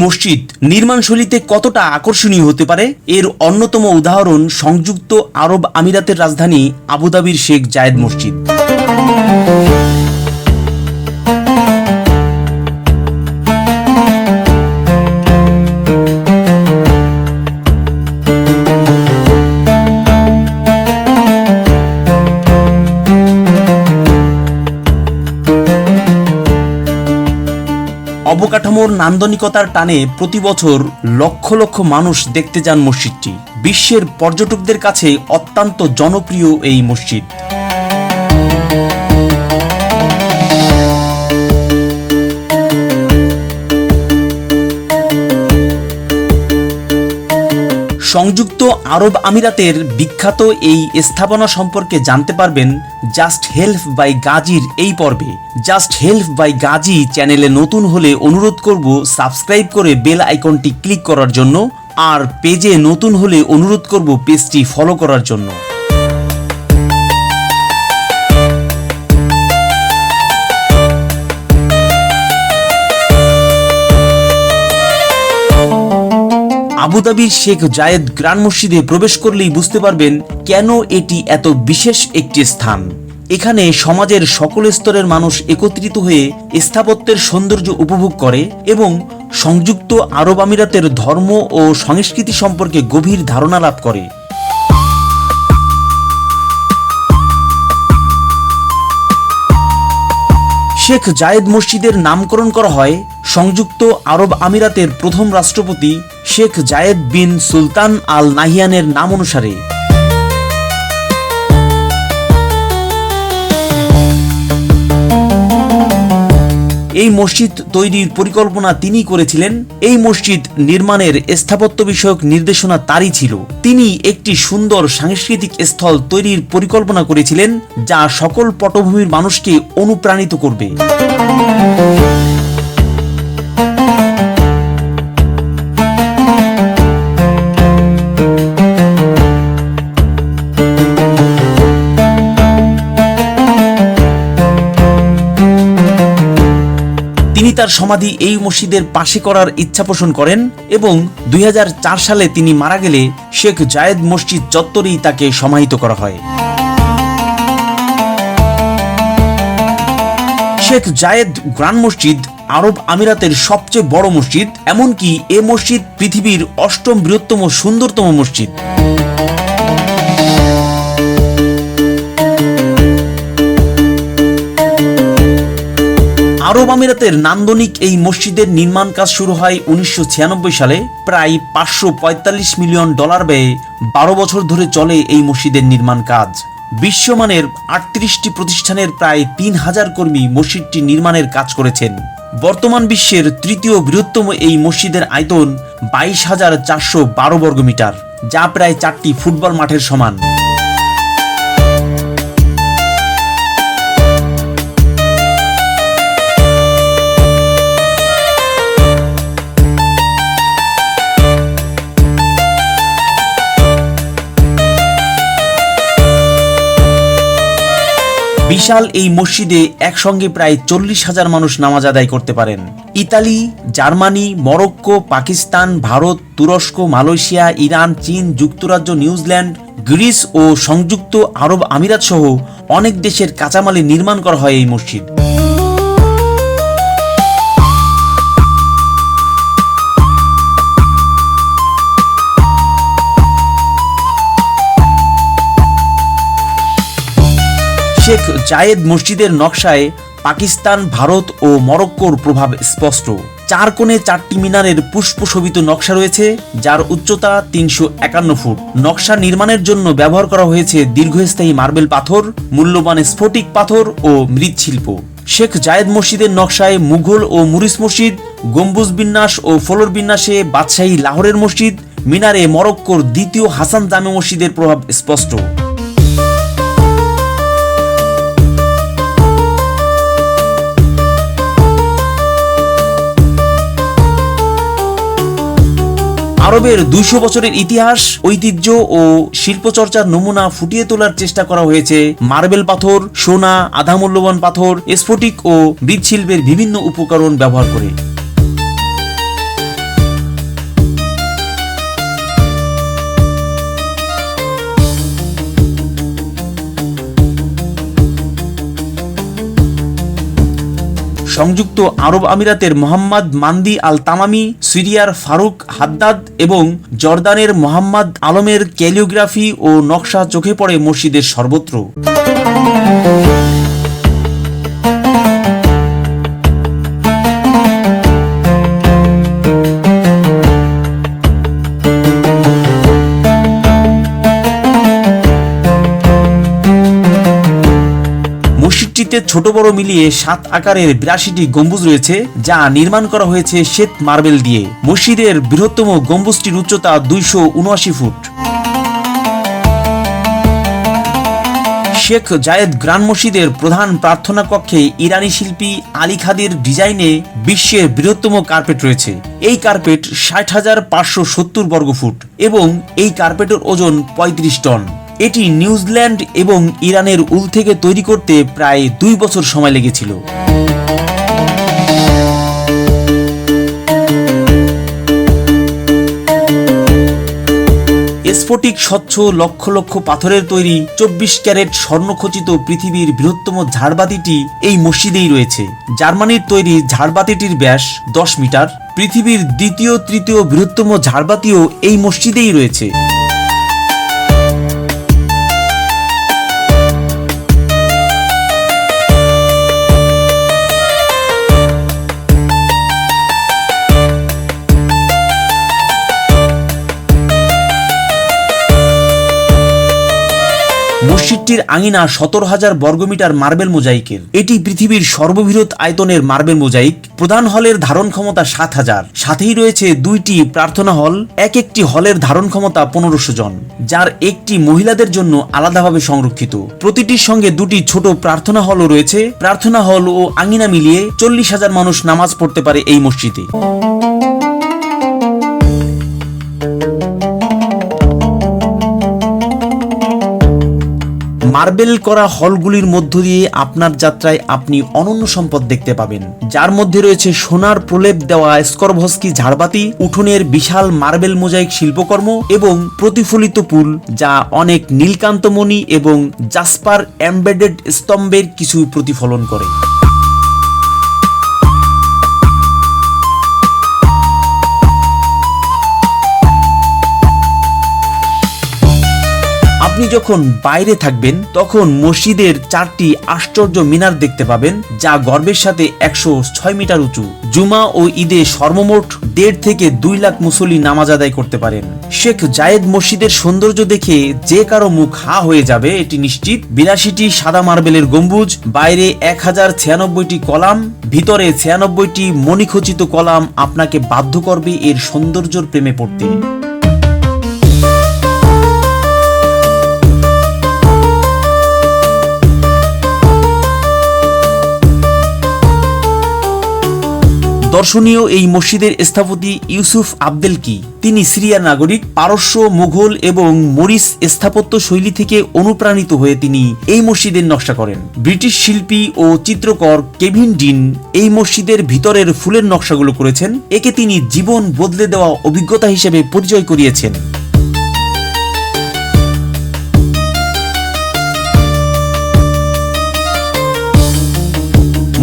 মসজিদ নির্মাণশৈলীতে কতটা আকর্ষণীয় হতে পারে এর অন্যতম উদাহরণ সংযুক্ত আরব আমিরাতের রাজধানী আবুধাবির শেখ জায়েদ মসজিদ। অবকাঠামোর নান্দনিকতার টানে প্রতি বছর লক্ষ লক্ষ মানুষ দেখতে যান মসজিদটি। বিশ্বের পর্যটকদের কাছে অত্যন্ত জনপ্রিয় এই মসজিদ। সংযুক্ত আরব আমিরাতের বিখ্যাত এই স্থাপনা সম্পর্কে জানতে পারবেন জাস্ট হেল্প বাই গাজীর এই পর্বে। জাস্ট হেল্প বাই গাজী চ্যানেলে নতুন হলে অনুরোধ করব সাবস্ক্রাইব করে বেল আইকনটি ক্লিক করার জন্য, আর পেজে নতুন হলে অনুরোধ করব পেজটি ফলো করার জন্য। আবুধাবির শেখ জায়েদ গ্র্যান্ড মসজিদে প্রবেশ করলেই বুঝতে পারবেন কেন এটি এত বিশেষ একটি স্থান। এখানে সমাজের সকল স্তরের মানুষ একত্রিত হয়ে স্থাপত্যের সৌন্দর্য উপভোগ করে এবং সংযুক্ত আরব আমিরাতের ধর্ম ও সংস্কৃতি সম্পর্কে গভীর ধারণা লাভ করে। শেখ জায়েদ মসজিদের নামকরণ করা হয় সংযুক্ত আরব আমিরাতের প্রথম রাষ্ট্রপতি শেখ জায়েদ বিন সুলতান আল নাহিয়ানের নাম অনুসারে। এই মসজিদ তৈরির পরিকল্পনা তিনি করেছিলেন। এই মসজিদ নির্মাণের স্থাপত্য বিষয়ক নির্দেশনা তারই ছিল। তিনি একটি সুন্দর সাংস্কৃতিক স্থল তৈরির পরিকল্পনা করেছিলেন যা সকল পটভূমির মানুষকে অনুপ্রাণিত করবে। তিনি তার সমাধি এই মসজিদের পাশে করার ইচ্ছা পোষণ করেন এবং 2004 সালে তিনি মারা গেলে শেখ জায়েদ মসজিদ চত্বরেই তাকে সমাহিত করা হয়। শেখ জায়েদ গ্র্যান্ড মসজিদ আরব আমিরাতের সবচেয়ে বড় মসজিদ, এমনকি এ মসজিদ পৃথিবীর 8ম বৃহত্তম সুন্দরতম মসজিদ। আরব আমিরাতের নান্দনিক এই মসজিদের নির্মাণ কাজ শুরু হয় 1996 সালে। প্রায় $545 মিলিয়ন ব্যয়ে 12 বছর ধরে চলে এই মসজিদের নির্মাণ কাজ। বিশ্বমানের 38টি প্রতিষ্ঠানের প্রায় 3000 কর্মী মসজিদটি নির্মাণের কাজ করেছেন। বর্তমান বিশ্বের তৃতীয় বৃহত্তম এই মসজিদের আয়তন 22,412 বর্গমিটার, যা প্রায় 4টি ফুটবল মাঠের সমান। বিশাল এই মসজিদে একসঙ্গে প্রায় 40,000 মানুষ নামাজ আদায় করতে পারেন। Italy, Germany, Morocco, Pakistan, Bharat, তুরস্ক, মালয়েশিয়া, ইরান, চীন, যুক্তরাজ্য, নিউজিল্যান্ড, গ্রিস ও সংযুক্ত আরব আমিরাত সহ অনেক দেশের কাঁচামালে নির্মাণ করা হয় এই মসজিদ। শেখ জায়েদ মসজিদের নকশায় পাকিস্তান, ভারত ও মরক্কোর প্রভাব স্পষ্ট। 4 কোণে 4টি মিনারের পুষ্পশোভিত নকশা রয়েছে, যার উচ্চতা 351 ফুট। নকশা নির্মাণের জন্য ব্যবহার করা হয়েছে দীর্ঘস্থায়ী মার্বেল পাথর, মূল্যবান স্ফটিক পাথর ও মৃৎশিল্প। শেখ জায়েদ মসজিদের নকশায় মুঘল ও মুরিস মসজিদ, গম্বুজ বিন্যাস ও ফ্লোর বিন্যাসে বাদশাহী লাহোরের মসজিদ, মিনারে মরক্কোর দ্বিতীয় হাসান জামে মসজিদের প্রভাব স্পষ্ট। আরবের 200 বছরের ইতিহাস, ঐতিহ্য ও শিল্পচর্চার নমুনা ফুটিয়ে তোলার চেষ্টা করা হয়েছে মার্বেল পাথর, সোনা, আধা মূল্যবান পাথর, স্ফটিক ও মৃৎশিল্পের বিভিন্ন উপকরণ ব্যবহার করে। সংযুক্ত আরব আমিরাতের মোহাম্মদ মান্দি আল তামামি, সিরিয়ার ফারুক হাদ্দাদ এবং জর্দানের মোহাম্মদ আলমের ক্যালিওগ্রাফি ও নকশা চোখে পড়ে মসজিদের সর্বত্র। মসজিদটিতে ছোট বড় মিলিয়ে 7 আকারের 82টি গম্বুজ রয়েছে, যা নির্মাণ করা হয়েছে শ্বেত মার্বেল দিয়ে। মসজিদের বৃহত্তম গম্বুজটির উচ্চতা 279 ফুট। শেখ জায়েদ গ্রান্ড মসজিদের প্রধান প্রার্থনা কক্ষে ইরানি শিল্পী আলী খাদির ডিজাইনে বিশ্বের বৃহত্তম কার্পেট রয়েছে। এই কার্পেট 60,570 বর্গফুট এবং এই কার্পেটের ওজন 35 টন। এটি নিউজিল্যান্ড এবং ইরানের উল থেকে তৈরি করতে প্রায় 2 বছর সময় লেগেছিল। স্ফটিক স্বচ্ছ লক্ষ লক্ষ পাথরের তৈরি 24 ক্যারেট স্বর্ণখচিত পৃথিবীর বৃহত্তম ঝাড়বাতিটি এই মসজিদেই রয়েছে। জার্মানির তৈরি ঝাড়বাতিটির ব্যাস 10 মিটার। পৃথিবীর দ্বিতীয় তৃতীয় বৃহত্তম ঝাড়বাতিও এই মসজিদেই রয়েছে। মসজিদটির আঙিনা 17,000 বর্গমিটার মার্বেল মোজাইকের। এটি পৃথিবীর সর্ববৃহৎ আয়তনের মার্বেল মোজাইক। প্রধান হলের ধারণ ক্ষমতা 7,000। সাথেই রয়েছে 2টি প্রার্থনা হল। একটি হলের ধারণ ক্ষমতা 1500 জন, যার একটি মহিলাদের জন্য আলাদাভাবে সংরক্ষিত। প্রতিটির সঙ্গে 2টি ছোট প্রার্থনা হলও রয়েছে। প্রার্থনা হল ও আঙিনা মিলিয়ে 40,000 মানুষ নামাজ পড়তে পারে এই মসজিদে। মার্বেল করা হলগুলির মধ্য দিয়ে আপনার যাত্রায় আপনি অনন্য সম্পদ দেখতে পাবেন, যার মধ্যে রয়েছে সোনার প্রলেপ দেওয়া স্করভস্কি ঝাড়বাতি, উঠোনের বিশাল মার্বেল মোজাইক শিল্পকর্ম এবং প্রতিফলিত পুল, যা অনেক নীলকান্তমণি এবং জাসপার এমবেডেড স্তম্ভের কিছু প্রতিফলন করে। আপনি যখন বাইরে থাকবেন তখন মসজিদের 4টি আশ্চর্য মিনার দেখতে পাবেন, যা গর্বের সাথে 106 মিটার উঁচু। জুমা ও ঈদে সর্বমোট 1.5 থেকে 2 লাখ মুসল্লি নামাজ আদায় করতে পারেন। শেখ জায়েদ মসজিদের সৌন্দর্য দেখে যে কারো মুখ হা হয়ে যাবে এটি নিশ্চিত। 82টি সাদা মার্বেলের গম্বুজ, বাইরে 1096টি কলাম, ভিতরে 96টি মণিখচিত কলাম আপনাকে বাধ্য করবে এর সৌন্দর্যের প্রেমে পড়তে। দর্শনীয় এই মসজিদের স্থপতি ইউসুফ আবদেলকি। তিনি সিরিয়ার নাগরিক। পারস্য, মুঘল এবং মরিস স্থাপত্য শৈলী থেকে অনুপ্রাণিত হয়ে তিনি এই মসজিদের নকশা করেন। ব্রিটিশ শিল্পী ও চিত্রকর কেভিন ডিন এই মসজিদের ভিতরের ফুলের নকশাগুলো করেছেন। একে তিনি জীবন বদলে দেওয়া অভিজ্ঞতা হিসেবে পরিচয় করিয়েছেন।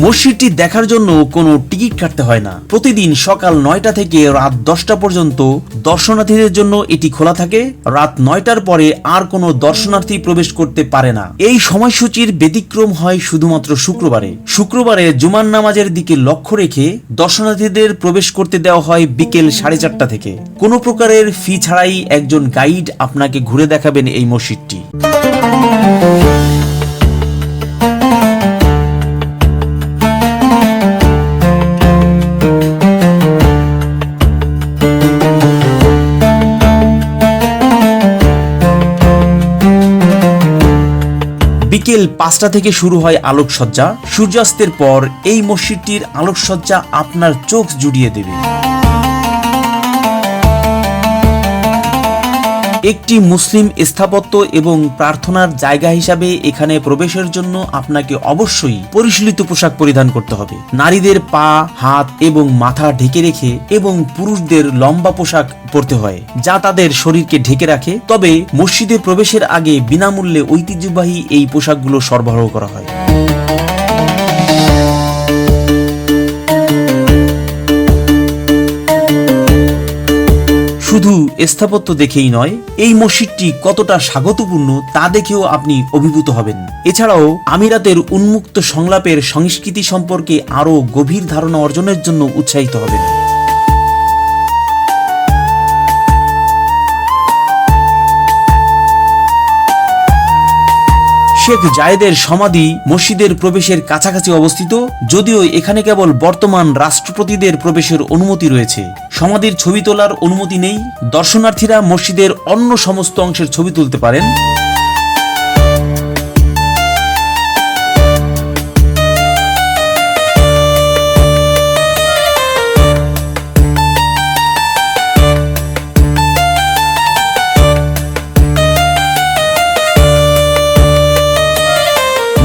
মসজিদটি দেখার জন্য কোনো টিকিট কাটতে হয় না। প্রতিদিন সকাল 9টা থেকে রাত 10টা পর্যন্ত দর্শনার্থীদের জন্য এটি খোলা থাকে। রাত 9টার পরে আর কোনো দর্শনার্থী প্রবেশ করতে পারে না। এই সময়সূচির ব্যতিক্রম হয় শুধুমাত্র শুক্রবারে। শুক্রবারে জুমার নামাজের দিকে লক্ষ্য রেখে দর্শনার্থীদের প্রবেশ করতে দেওয়া হয় বিকেল 4:30 থেকে। কোনো প্রকারের ফি ছাড়াই একজন গাইড আপনাকে ঘুরে দেখাবেন এই মসজিদটি। বিকেল 5টা থেকে শুরু হয় আলোকসজ্জা। সূর্যাস্তের পর এই মসজিদটির আলোকসজ্জা আপনার চোখ জুড়িয়ে দেবে। একটি মুসলিম স্থাপত্য এবং প্রার্থনার জায়গা হিসাবে এখানে প্রবেশের জন্য আপনাকে অবশ্যই পরিশীলিত পোশাক পরিধান করতে হবে। নারীদের পা, হাত এবং মাথা ঢেকে রেখে এবং পুরুষদের লম্বা পোশাক পরতে হয় যা তাদের শরীরকে ঢেকে রাখে। তবে মসজিদে প্রবেশের আগে বিনামূল্যে ঐতিহ্যবাহী এই পোশাকগুলো সরবরাহ করা হয়। শুধু স্থাপত্য দেখেই নয়, এই মসজিদটি কতটা স্বাগতপূর্ণ তা দেখেও আপনি অভিভূত হবেন। এছাড়াও আমিরাতের উন্মুক্ত সংলাপের সংস্কৃতি সম্পর্কে আরও গভীর ধারণা অর্জনের জন্য উৎসাহিত হবেন। শেখ জায়েদের সমাধি মসজিদের প্রবেশের কাছাকাছি অবস্থিত, যদিও এখানে কেবল বর্তমান রাষ্ট্রপতিদের প্রবেশের অনুমতি রয়েছে। সমাধির ছবি তোলার অনুমতি নেই। দর্শনার্থীরা মসজিদের অন্য সমস্ত অংশের ছবি তুলতে পারেন।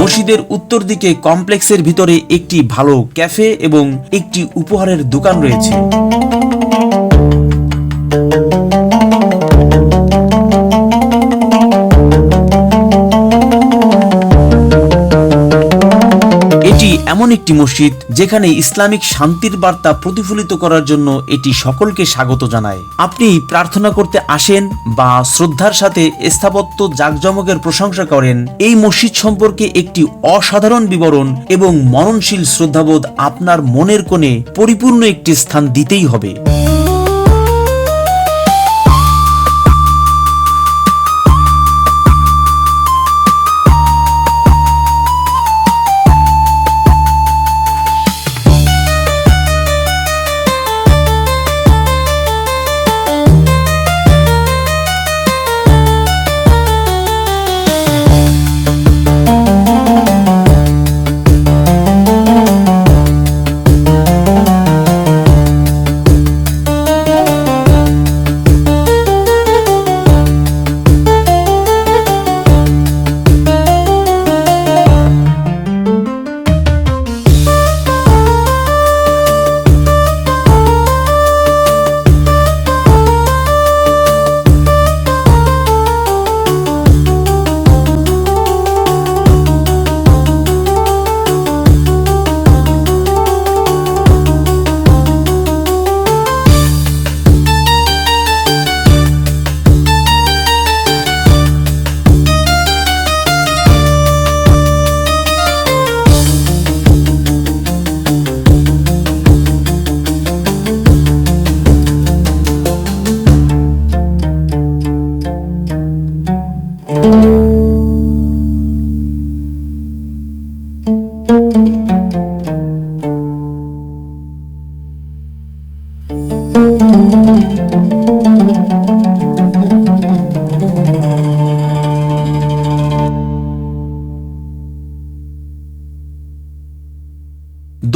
মসজিদের উত্তর দিকে কমপ্লেক্সের ভিতরে একটি ভালো ক্যাফে এবং একটি উপহারের দোকান রয়েছে। এটি এমন একটি মসজিদ যেখানে ইসলামিক শান্তির বার্তা প্রতিফলিত করার জন্য এটি সকলকে স্বাগত জানায়। আপনি প্রার্থনা করতে আসেন বা শ্রদ্ধার সাথে স্থাপত্য জাঁকজমকের প্রশংসা করেন, এই মসজিদ সম্পর্কে একটি অসাধারণ বিবরণ এবং মননশীল শ্রদ্ধাবোধ আপনার মনের কোণে পরিপূর্ণ একটি স্থান দিতেই হবে।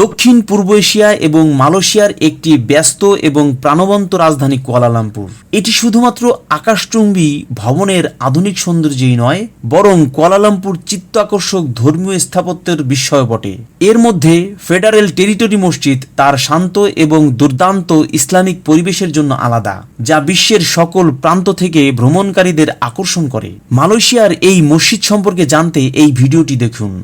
দক্ষিণ পূর্ব এশিয়া এবং মালয়েশিয়ার একটি ব্যস্ত এবং প্রাণবন্ত রাজধানী কুয়ালালামপুর। এটি শুধুমাত্র আকাশচুম্বী ভবনের আধুনিক সৌন্দর্যই নয়, বরং কুয়ালালামপুর চিত্ত আকর্ষক ধর্মীয় স্থাপত্যের বিস্ময় বটে। এর মধ্যে ফেডারেল টেরিটরি মসজিদ তার শান্ত এবং দুর্দান্ত ইসলামিক পরিবেশের জন্য আলাদা, যা বিশ্বের সকল প্রান্ত থেকে ভ্রমণকারীদের আকর্ষণ করে। মালয়েশিয়ার এই মসজিদ সম্পর্কে জানতে এই ভিডিওটি দেখুন।